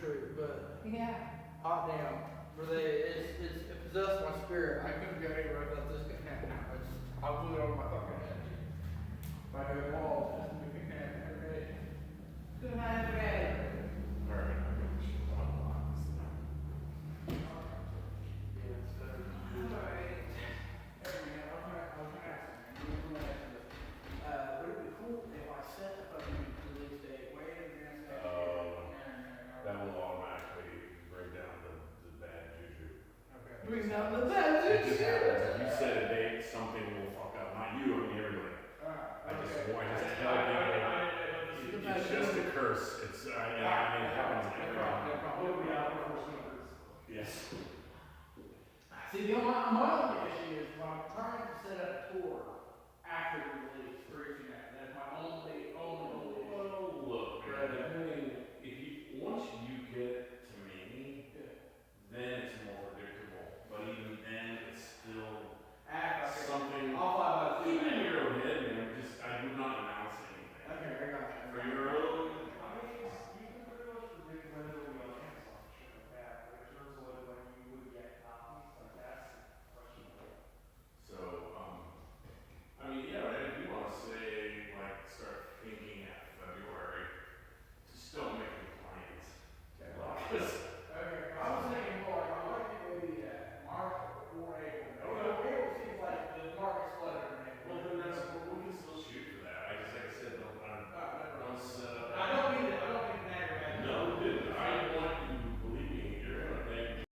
true, but Yeah. hot damn, it possessed my spirit. I couldn't go anywhere without this couldn't happen. I blew it over my fucking head. My head walls just couldn't happen every day. Good night, every day. Alright, I'm gonna shoot the hot box now. Yeah, so. Alright. Hey man, I was gonna ask you, man. Would it be cool if I set the fucking release date way in advance? That will automatically bring down the bad juju. Okay. Bring down the bad It just juju. happens. If you set a date, something will fuck up. Not you, I mean everybody. I just tell people, it's just a curse. It's, it happens every time. Yes. See, my only issue is when I'm trying to set up a tour after the release for each and that. That's my only issue. Well, look, man, once you get to me, then it's more predictable. But even then, it's still something. I'll fly by the Even in your own head, man, I would not announce anything. Okay, I got you. For your own. You can pretty much predict when it'll be on Amazon and shit like that, but in terms of like when you would get copies, like that's questionable. So, I mean, yeah, right, if you want to say, like, start thinking at February, just don't make any plans. Okay, I was thinking more like, I might think maybe March or April. April seems like the market's flooded in April. Well, then we can still shoot for that. Like I said, don't set up. I don't mean to aggravate. No, dude, I want you, believe me, you're gonna thank me.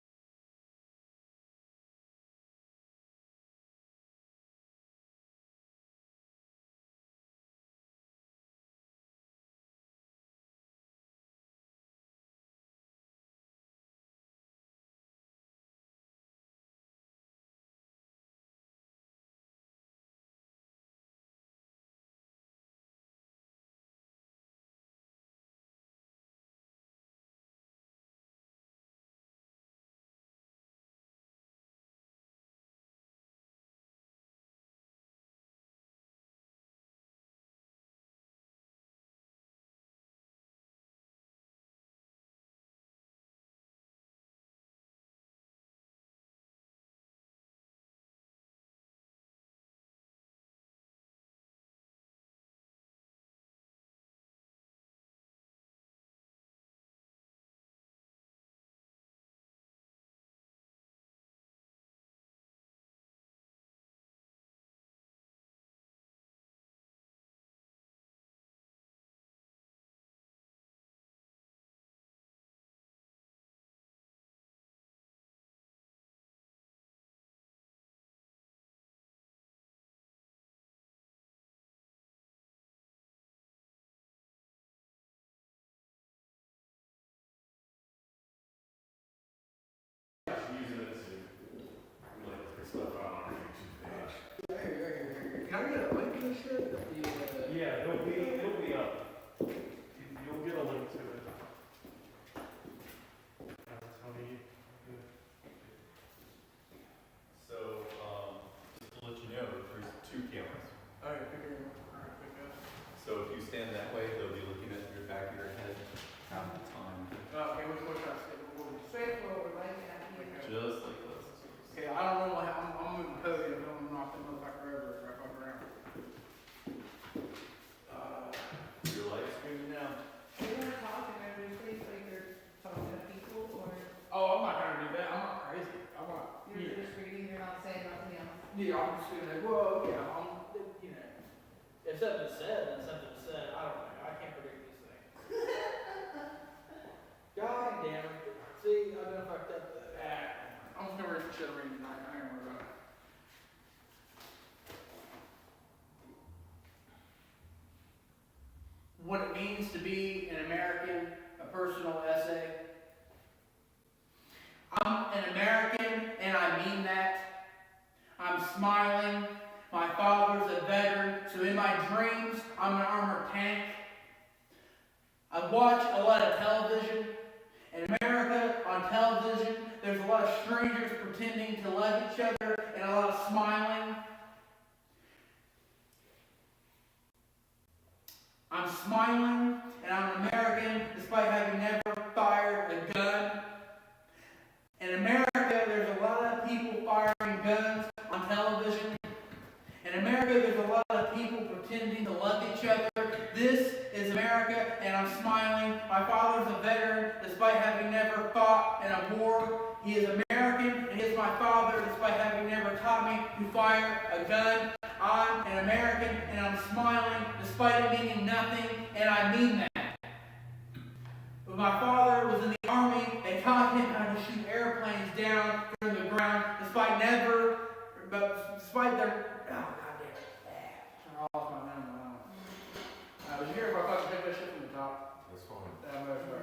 Using it to, like, put stuff out on our YouTube page. Can I get a link to this shit? Yeah, it'll be up. You'll get a link to it. Tony. So, just to let you know, there's two cameras. Alright, pick up. So if you stand that way, they'll be looking at your back of your head half the time. Okay, which one should I say? Straight forward, like that. Just like this. Okay, I don't know, I'm moving code, I don't knock the motherfucker over if I fuck around. Your light screen now. Are you gonna talk in every place like you're talking to people, or Oh, I'm not gonna do that, I'm not crazy, I'm not. you're just reading, you're not saying nothing else? Yeah, I'm just gonna, whoa, yeah, if something's said, then something's said, I don't know, I can't predict these things. God damn it, see, I done fucked up that. I'm just gonna read some shit reading tonight, I ain't worried about it. What it means to be an American, a personal essay. I'm an American, and I mean that. I'm smiling. My father's a veteran, so in my dreams, I'm an armored tank. I watch a lot of television. In America, on television, there's a lot of strangers pretending to love each other and a lot of smiling. I'm smiling, and I'm an American, despite having never fired a each other. This is America, and I'm smiling. My father's a veteran, despite having never fought in a war. He is American, and he is my father, despite having never taught me to fire a gun. I'm an American, and I'm smiling, despite it meaning nothing, and I mean that. When my father was in the Army, they taught him how to shoot airplanes down from the ground, despite their, oh, goddamn, I lost my memory. Was you here if I fucking pick that shit from the top? That's fine. I'm very sorry.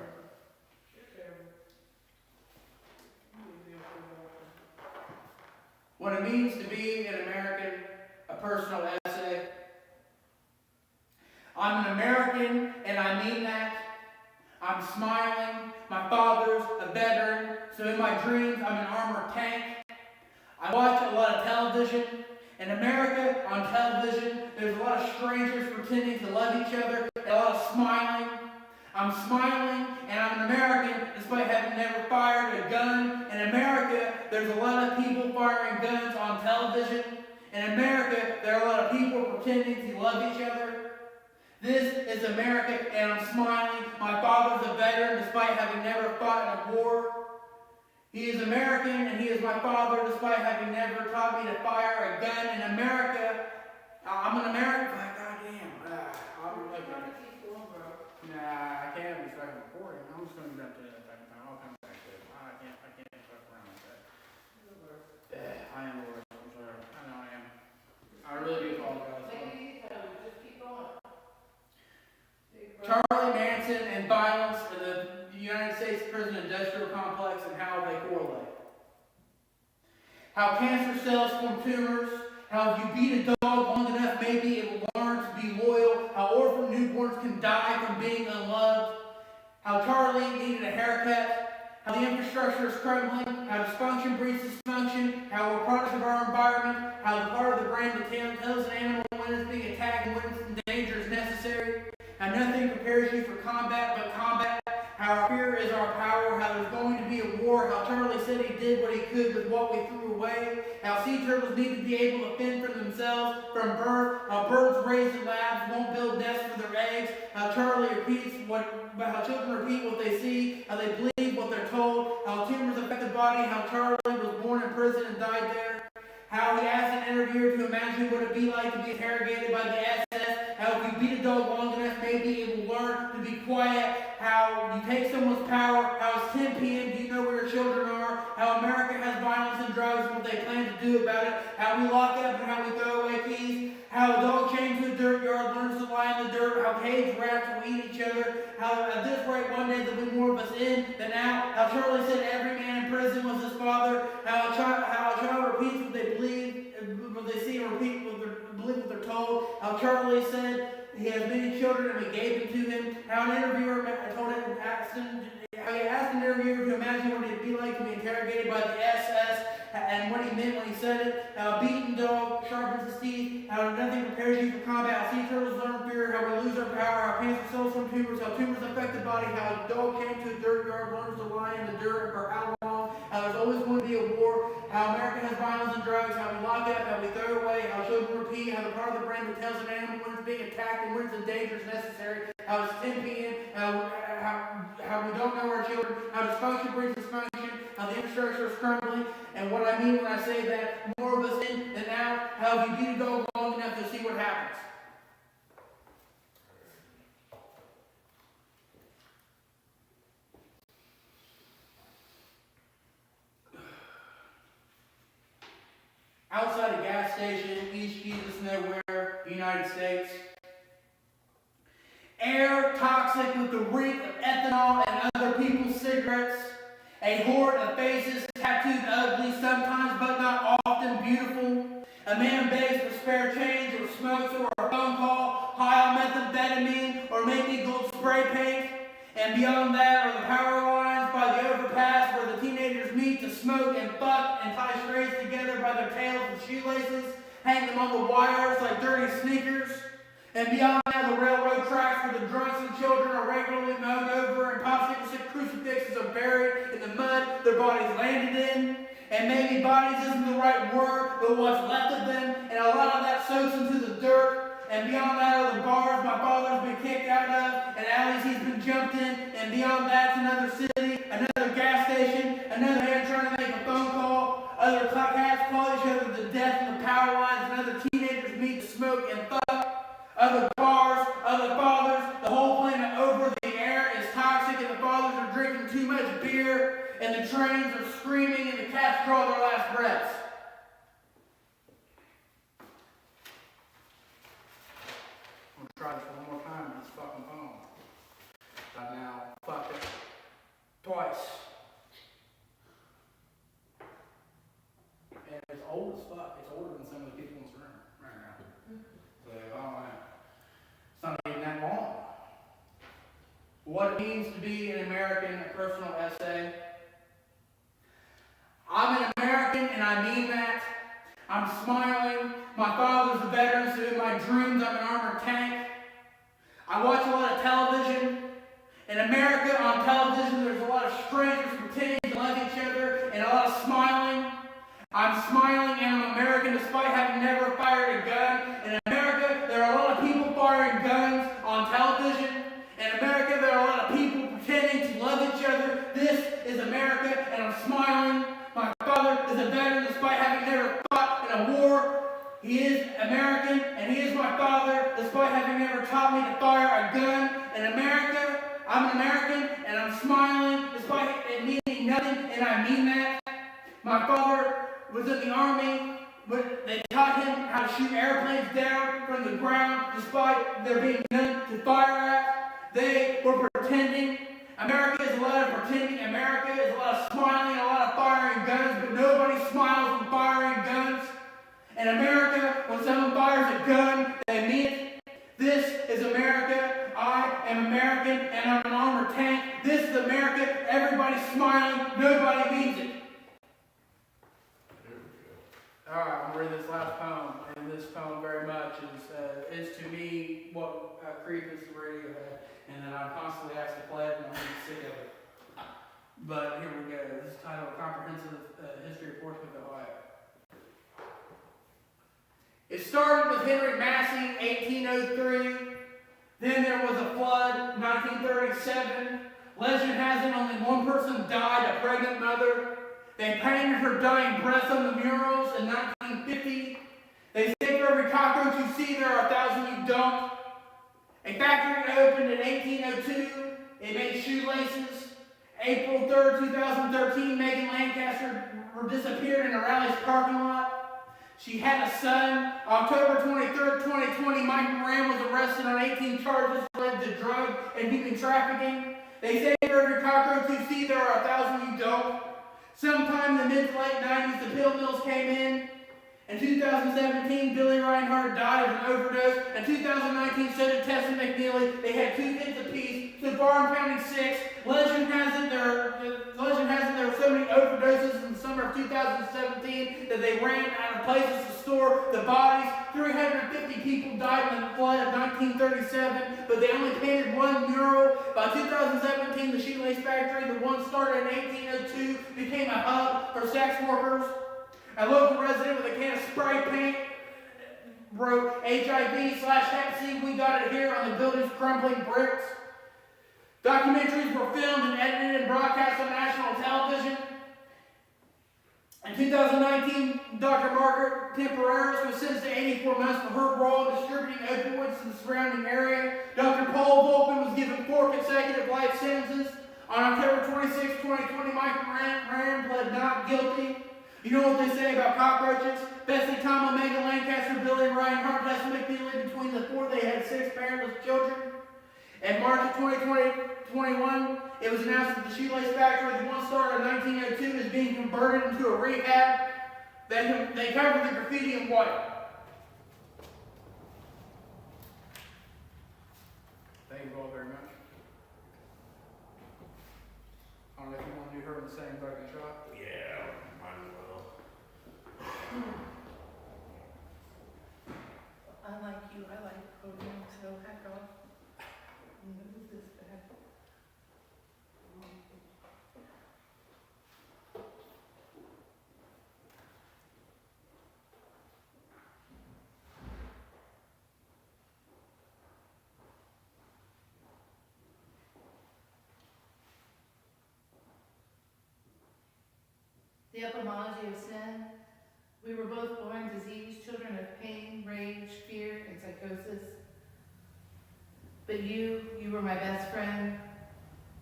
What it means to be an American, a personal essay. I'm an American, and I mean that. I'm smiling. My father's a veteran, so in my dreams, I'm an armored tank. I watch a lot of television. In America, on television, there's a lot of strangers pretending to love each other, and a lot of smiling. I'm smiling, and I'm an American, despite having never fired a gun. In America, there's a lot of people firing guns on television. In America, there are a lot of people pretending to love each other. This is America, and I'm smiling. My father's a veteran, despite having never fought in a war. He is American, and he is my father, despite having never taught me to fire a gun. In America, I'm an American. Goddamn. Nah, I can't be stuck recording. I'm just going to jump to that second time. I'll come back to it. I can't fuck around like that. I am Lord. I'm sorry. I know I am. I really do apologize. Just keep going. Charlie Manson and violence in the United States prison industrial complex and how they correlate. How cancer cells form tumors. How if you beat a dog long enough, maybe it will learn to be loyal. How orphan newborns can die from being unloved. How Charlie needed a haircut. How the infrastructure is crumbling. How dysfunction breeds dysfunction. How we're products of our environment. How the part of the brain that tells an animal when it's being attacked and when it's in danger is necessary. How nothing prepares you for combat but combat. How our fear is our power. How there's going to be a war. How Charlie said he did what he could with what we threw away. How sea turtles need to be able to fend for themselves from birth. How birds raised in labs won't build nests for their eggs. How Charlie how children repeat what they see. How they believe what they're told. How tumors affect the body. How Charlie was born in prison and died there. How he asked an interviewer to imagine what it'd be like to be interrogated by the SS. How if you beat a dog long enough, maybe it will learn to be quiet. How you take someone's power. How it's 10 p.m. Do you know where your children are? How America has violence and drugs and what they plan to do about it. How we lock up and how we throw away keys. How a dog chained to a dirt yard learns to lie in the dirt. How caged rats will eat each other. How at this rate one day there'll be more of us in than out. How Charlie said every man in prison was his father. How a child repeats what they believe, what they see, and repeat believe what they're told. How Charlie said he has many children and we gave them to him. How an interviewer how he asked an interviewer to imagine what it'd be like to be interrogated by the SS and what he meant when he said it. How a beaten dog sharpens his teeth. How nothing prepares you for combat. How sea turtles learn fear. How we lose our power. How cancer cells form tumors. How tumors affect the body. How a dog came to a dirt yard, learns to lie in the dirt for how long. How there's always going to be a war. How America has violence and drugs. How we lock up. How we throw away. How children repeat. How the part of the brain that tells an animal when it's being attacked and when it's in danger is necessary. How it's 10 p.m. How we don't know our children. How dysfunction breeds dysfunction. How the infrastructure is crumbling. And what I mean when I say that, more of us in than out. How if you beat a dog long enough, you'll see what happens. Outside a gas station, East Jesus Nowhere, United States. Air toxic with the reek of ethanol and other people's cigarettes. A horde of faces, tattooed ugly, sometimes but not often beautiful. A man begs for spare change or smokes or a phone call, high on methamphetamine or maybe gold spray paint. And beyond that are the power lines by the overpass where the teenagers meet to smoke and fuck and tie strays together by their tails and shoelaces, hang them on the wires like dirty sneakers. And beyond that, the railroad tracks where the drunks and children are regularly mowed over and popsicles and crucifixes are buried in the mud their bodies landed in. And maybe bodies isn't the right word, but what's left of them. And a lot of that soaks into the dirt. and beyond that are the bars my father's been kicked out of, and alleys he's been jumped in, and beyond that's another city, another gas station, another man trying to make a phone call, other cats call each other to death in the power lines, and other teenagers meet to smoke and fuck, other bars, other fathers, the whole planet over, the air is toxic, and the fathers are drinking too much beer, and the trains are screaming, and the cats draw their last breaths. I'm gonna try this one more time on this fucking phone. I've now fucked it twice. And it's old as fuck. It's older than some of the people in this room right now. So, I don't know. It's not even that long. What it means to be an American, a personal essay. I'm an American, and I mean that. I'm smiling. My father's a veteran, so in my dreams I'm an armored tank. I watch a lot of television. In America, on television, there's a lot of strangers pretending to love each other and a lot of smiling. I'm smiling and I'm American despite having never fired a gun. In America, there are a lot of people firing guns on television. In America, there are a lot of people pretending to love each other. This is America, and I'm smiling. My father is a veteran despite having never fought in a war. He is American, and he is my father despite having never taught me to fire a gun. In America, I'm an American, and I'm smiling despite it meaning nothing, and I mean that. My father was in the army, but they taught him how to shoot airplanes down from the ground despite there being none to fire at. They were pretending. America is a lot of pretending. America is a lot of smiling, a lot of firing guns, but nobody smiles when firing guns. In America, when someone fires a gun, they mean it. This is America. I am American, and I'm an armored tank. This is America. Everybody's smiling. Nobody means it. Alright, I'm going to read this last poem, and this poem very much is to me what Creep is to Radiohead, and that I'm constantly asked to play it, and I'm getting sick of it. But here we go. This is titled Comprehensive History of Portsmouth, Ohio. It started with Henry Massey, 1803. Then there was a flood, 1937. Legend has it only one person died, a pregnant mother. They painted her dying breath on the murals in 1950. They say for every cockroach you see, there are 1,000 you don't. A factory opened in 1802. It made shoelaces. April 3rd, 2013, Megan Lancaster disappeared in a Rally's parking lot. She had a son. October 23rd, 2020, Mike Moran was arrested on 18 charges related to drug and human trafficking. They say for every cockroach you see, there are 1,000 you don't. Sometime in the mid to late 90s, the pill mills came in. In 2017, Billy Reinhardt died of an overdose. In 2019, so did Tessa McNeely. They had 2 hits apiece. So far, I'm counting 6. Legend has it there were so many overdoses in the summer of 2017 that they ran out of places to store the bodies. 350 people died in the flood of 1937, but they only painted one mural. By 2017, the shoelace factory, the one started in 1802, became a hub for sex workers. A local resident with a can of spray paint wrote HIV/Hep C, we got it here on the building's crumbling bricks. Documentaries were filmed and edited and broadcast on national television. In 2019, Dr. Margaret Temporaris was sentenced to 84 months for her role in distributing opioids to the surrounding area. Dr. Paul Volkman was given 4 consecutive life sentences. On October 26, 2020, Mike Moran pled not guilty. You know what they say about cockroaches? Bessie Thomas, Megan Lancaster, Billy Reinhardt, Tessa McNeely, between the 4 they had 6 parentless children. In March of 2021, it was announced that the shoelace factory, the one started in 1902, is being converted into a rehab. They covered the graffiti in white. Thank you all very much. I don't know if you want to do her in the same fucking shot. Yeah, might as well. I like you, I like podium, so heck off. Move this back. the etymology of sin. We were both born diseased, children of pain, rage, fear, and psychosis. But you were my best friend.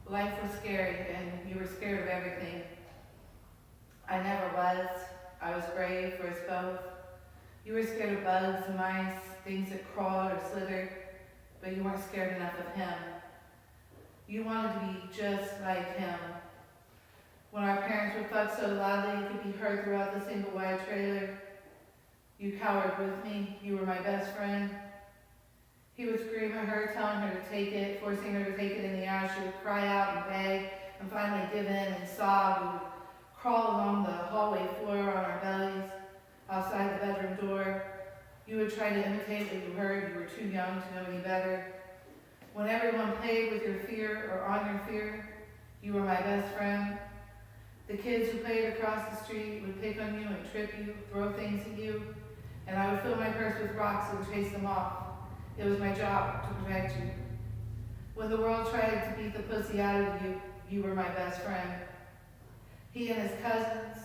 Life was scary, and you were scared of everything. I never was. I was brave for us both. You were scared of bugs, mice, things that crawled or slithered, but you weren't scared enough of him. You wanted to be just like him. When our parents would fuck so loudly it could be heard throughout the single wide trailer, you cowered with me. You were my best friend. He would scream at her, telling her to take it, forcing her to take it in the air. She would cry out and beg, and finally give in and sob. We would crawl along the hallway floor on our bellies, outside the bedroom door. You would try to imitate what you heard. You were too young to know any better. When everyone played with your fear or on your fear, you were my best friend. The kids who played across the street would pick on you and trip you, throw things at you, and I would fill my purse with rocks and chase them off. It was my job to protect you. When the world tried to beat the pussy out of you, you were my best friend. He and his cousins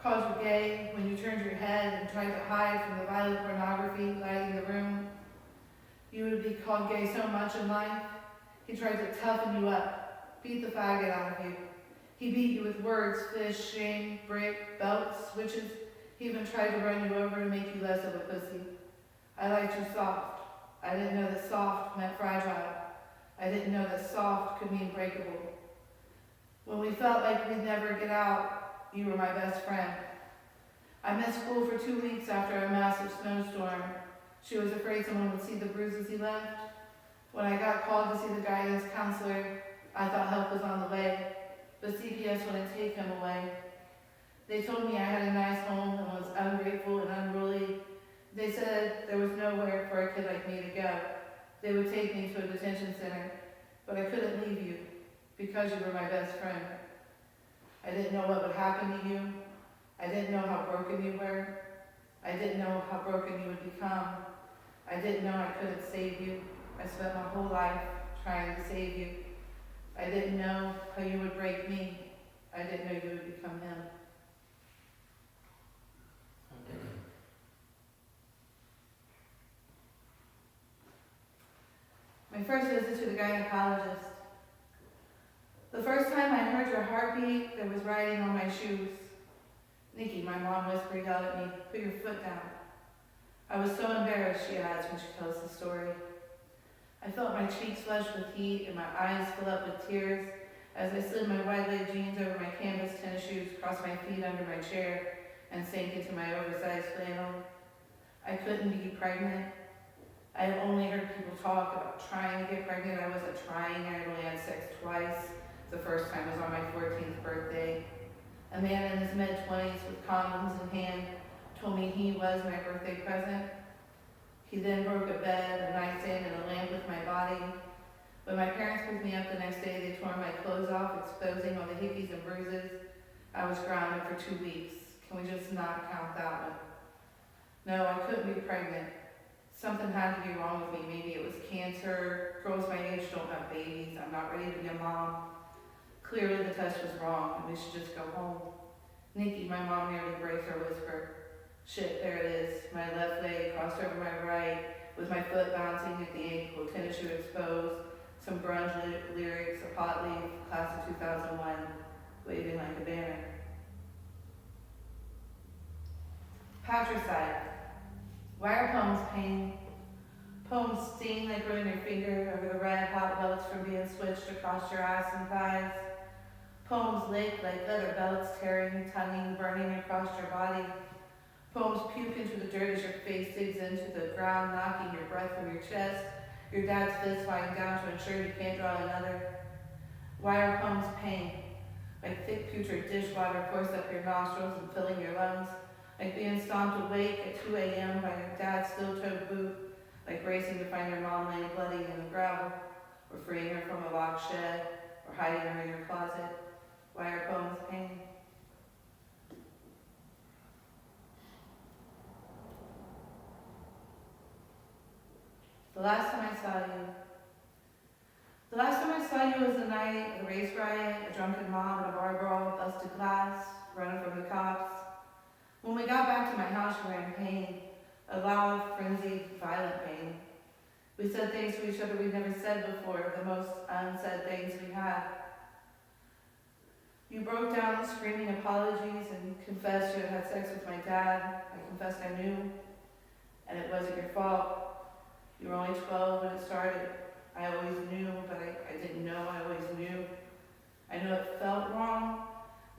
called you gay when you turned your head and tried to hide from the violent pornography lighting the room. You would be called gay so much in life, he tried to toughen you up, beat the faggot out of you. He beat you with words, fish, shame, brick, belts, switches. He even tried to run you over to make you less of a pussy. I liked you soft. I didn't know that soft meant fragile. I didn't know that soft could mean breakable. When we felt like we'd never get out, you were my best friend. I missed school for 2 weeks after a massive snowstorm. She was afraid someone would see the bruises he left. When I got called to see the guidance counselor, I thought help was on the way, but CPS wouldn't take him away. They told me I had a nice home and was ungrateful and unruly. They said there was nowhere for a kid like me to go. They would take me to a detention center, but I couldn't leave you because you were my best friend. I didn't know what would happen to you. I didn't know how broken you were. I didn't know how broken you would become. I didn't know I couldn't save you. I spent my whole life trying to save you. I didn't know how you would break me. I didn't know you would become him. My first visit to the gynecologist. The first time I heard your heartbeat, there was writing on my shoes. Nikki, my mom whispered out at me, put your foot down. I was so embarrassed, she adds when she tells the story. I felt my cheeks flush with heat and my eyes fill up with tears as I slid my wide-leg jeans over my canvas tennis shoes, crossed my feet under my chair, and sank into my oversized flannel. I couldn't be pregnant. I had only heard people talk about trying to get pregnant. I wasn't trying. I had only had sex twice. The first time was on my 14th birthday. A man in his mid-20s with condoms in hand told me he was my birthday present. He then broke a bed, a nightstand, and a lamp with my body. When my parents picked me up the next day, they tore my clothes off, exposing all the hickeys and bruises. I was grounded for 2 weeks. Can we just not count that one? No, I couldn't be pregnant. Something had to be wrong with me. Maybe it was cancer. Girls my age don't have babies. I'm not ready to be a mom. Clearly the test was wrong, and we should just go home. Nikki, my mom nearly breaks her whisper. Shit, there it is. My left leg crossed over my right, with my foot bouncing at the ankle, tennis shoe exposed, some grunge lyrics, a pot leaf, class of 2001, waving like a banner. Patricide. Why are poems pain? Poems sting like ruin your finger over the red hot welts from being switched across your ass and thighs. Poems lick like leather belts, tearing, tonguing, burning across your body. Poems puke into the dirt as your face digs into the ground, knocking your breath from your chest, your dad's fist flying down to ensure you can't draw another. Why are poems pain? Like thick putrid dishwater forced up your nostrils and filling your lungs, like being stomped awake at 2 a.m. by your dad's steel-toed boot, like racing to find your mom laying bloody in the gravel, or freeing her from a locked shed, or hiding her in your closet. Why are poems pain? The last time I saw you was the night of the race riot, a drunken mob and a bar brawl, busted glass, running from the cops. When we got back to my house, we were in pain, a loud, frenzied, violent pain. We said things to each other we'd never said before, the most unsaid things we had. You broke down screaming apologies and confessed you had had sex with my dad. I confessed I knew, and it wasn't your fault. You were only 12 when it started. I always knew, but I didn't know I always knew. I know it felt wrong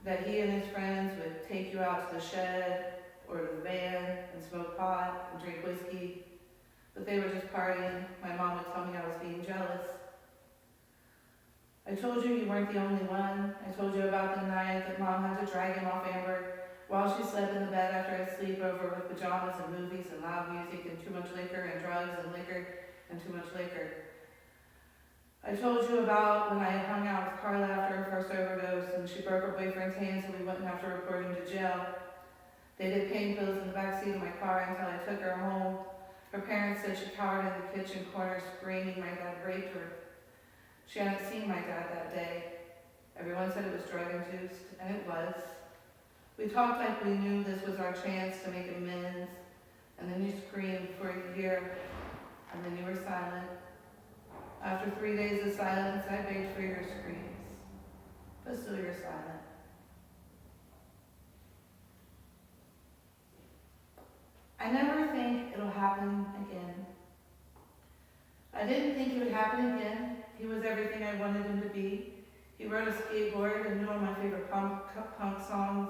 that he and his friends would take you out to the shed or to the van and smoke pot and drink whiskey, but they were just partying. My mom would tell me I was being jealous. I told you you weren't the only one. I told you about the night that Mom had to drag him off Amber while she slept in the bed after a sleepover with pajamas and movies and loud music and too much liquor and drugs and liquor and too much liquor. I told you about when I had hung out with Carla after her first overdose and she broke her boyfriend's hand so we wouldn't have to report him to jail. They did pain pills in the backseat of my car until I took her home. Her parents said she cowered in the kitchen corner screaming my dad raped her. She hadn't seen my dad that day. Everyone said it was drug-induced, and it was. We talked like we knew this was our chance to make amends, and then you screamed for a year, and then you were silent. After 3 days of silence, I begged for your screams, but still you're silent. I never think it'll happen again. I didn't think it would happen again. He was everything I wanted him to be. He rode a skateboard and knew all my favorite punk songs.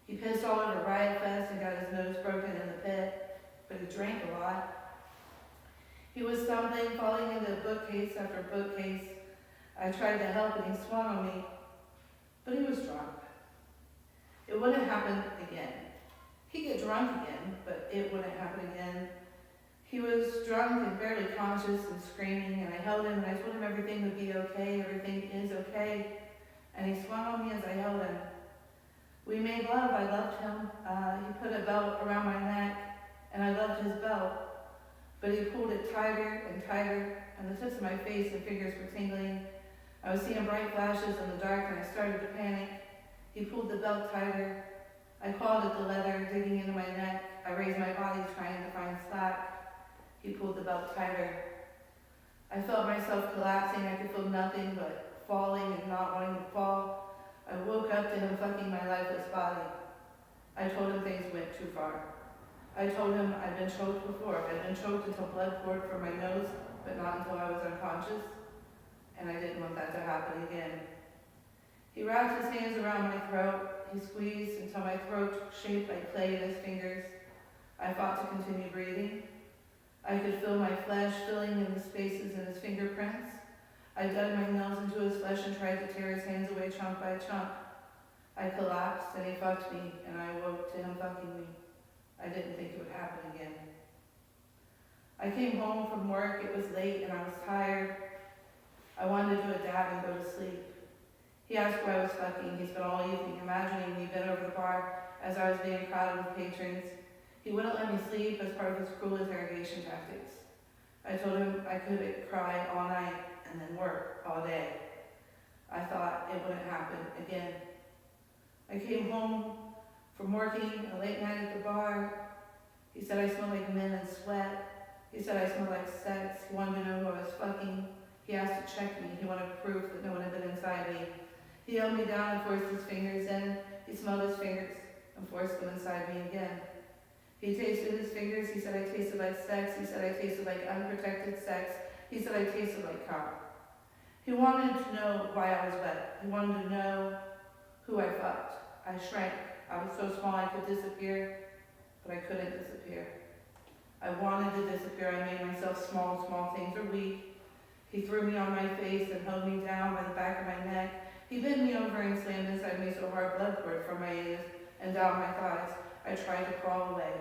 He pissed all over Riot Fest and got his nose broken in the pit, but he drank a lot. He was stumbling, falling into bookcase after bookcase. I tried to help and he swung on me, but he was drunk. It wouldn't happen again. He'd get drunk again, but it wouldn't happen again. He was drunk and barely conscious and screaming, and I held him and I told him everything would be okay, everything is okay. And he swung on me as I held him. We made love, I loved him. He put a belt around my neck, and I loved his belt. But he pulled it tighter and tighter, and the tips of my face and fingers were tingling. I was seeing bright flashes in the dark, and I started to panic. He pulled the belt tighter. I clawed at the leather, digging into my neck. I raised my body, trying to find slack. He pulled the belt tighter. I felt myself collapsing. I could feel nothing but falling and not wanting to fall. I woke up to him fucking my lifeless body. I told him things went too far. I told him I'd been choked before. I'd been choked until blood poured from my nose, but not until I was unconscious. And I didn't want that to happen again. He wrapped his hands around my throat. He squeezed until my throat shaped like clay in his fingers. I fought to continue breathing. I could feel my flesh filling in the spaces in his fingerprints. I dug my nails into his flesh and tried to tear his hands away chunk by chunk. I collapsed and he fucked me, and I awoke to him fucking me. I didn't think it would happen again. I came home from work. It was late and I was tired. I wanted to do a dab and go to sleep. He asked who I was fucking. He spent all evening imagining me bent over the bar as I was being crowded with patrons. He wouldn't let me sleep as part of his cruel interrogation tactics. I told him I couldn't cry all night and then work all day. I thought it wouldn't happen again. I came home from working a late night at the bar. He said I smelled like men and sweat. He said I smelled like sex. He wanted to know who I was fucking. He asked to check me. He wanted proof that no one had been inside me. He held me down and forced his fingers in. He smelled his fingers and forced them inside me again. He tasted his fingers. He said I tasted like sex. He said I tasted like unprotected sex. He said I tasted like cock. He wanted to know why I was wet. He wanted to know who I fucked. I shrank. I was so small I could disappear, but I couldn't disappear. I wanted to disappear. I made myself small. Small things are weak. He threw me on my face and held me down by the back of my neck. He bent me over and slammed inside me so hard blood poured from my ears and down my thighs. I tried to crawl away.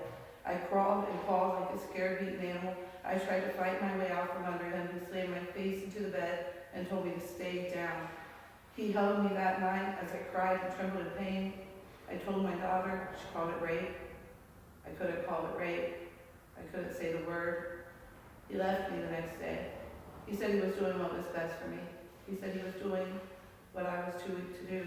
I crawled and clawed like a scared, beaten animal. I tried to fight my way out from under him. He slammed my face into the bed and told me to stay down. He held me that night as I cried and trembled in pain. I told my daughter. She called it rape. I couldn't call it rape. I couldn't say the word. He left me the next day. He said he was doing what was best for me. He said he was doing what I was too weak to do.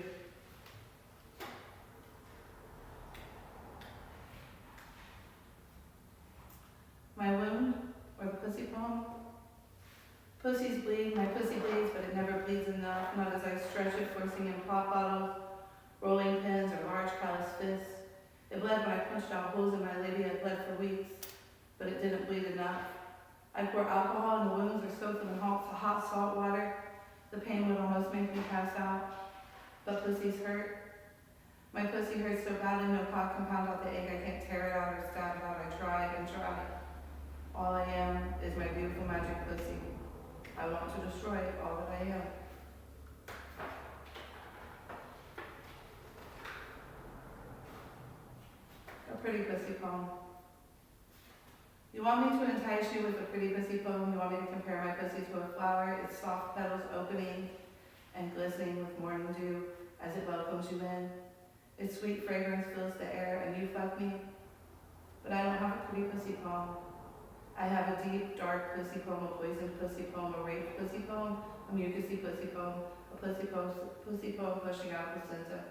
Pussies bleed, my pussy bleeds, but it never bleeds enough, not as I stretch it, forcing in pop bottles, rolling pins, or large callous fists. It bled when I punched out holes in my labia, it bled for weeks, but it didn't bleed enough. I pour alcohol in the wounds or soak them in hot salt water. The pain would almost make me pass out, but pussies hurt. My pussy hurts so badly no pot can pound out the egg, I can't tear it out or stab it out. I tried and tried. All I am is my beautiful magic pussy. I want to destroy all that I am. A pretty pussy poem. You want me to entice you with a pretty pussy poem? You want me to compare my pussy to a flower, its soft petals opening and glistening with morning dew as it welcomes you in? Its sweet fragrance fills the air and you fuck me? But I don't have a pretty pussy poem. I have a deep, dark pussy poem, a poisoned pussy poem, a raped pussy poem, a mucusy pussy poem, a pussy poem pushing out placenta.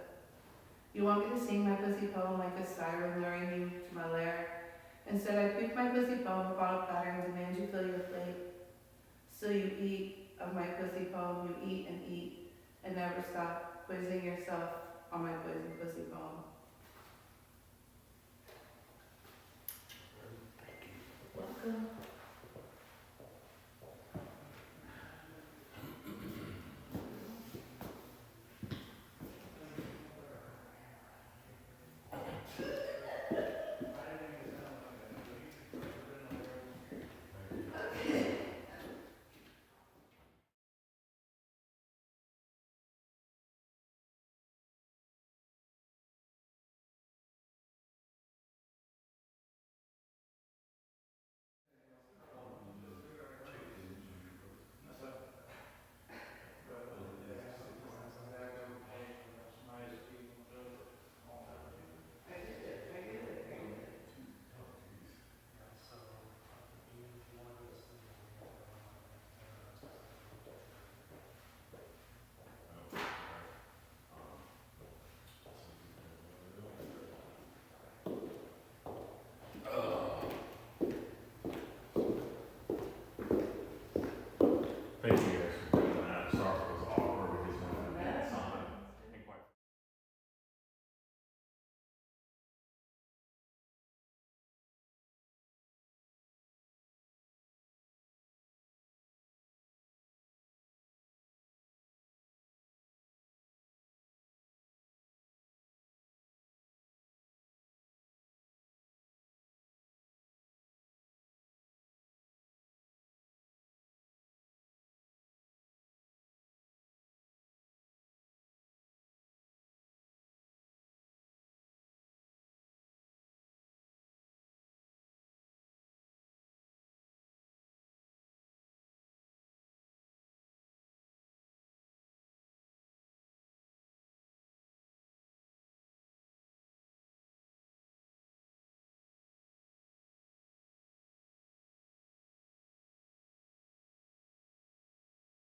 You want me to sing my pussy poem like a siren luring you to my lair? Instead, I pick my pussy poem, bottle platter, and demand you fill your plate. Still you eat of my pussy poem, you eat, and never stop quizzing yourself on my poisoned pussy poem. Welcome.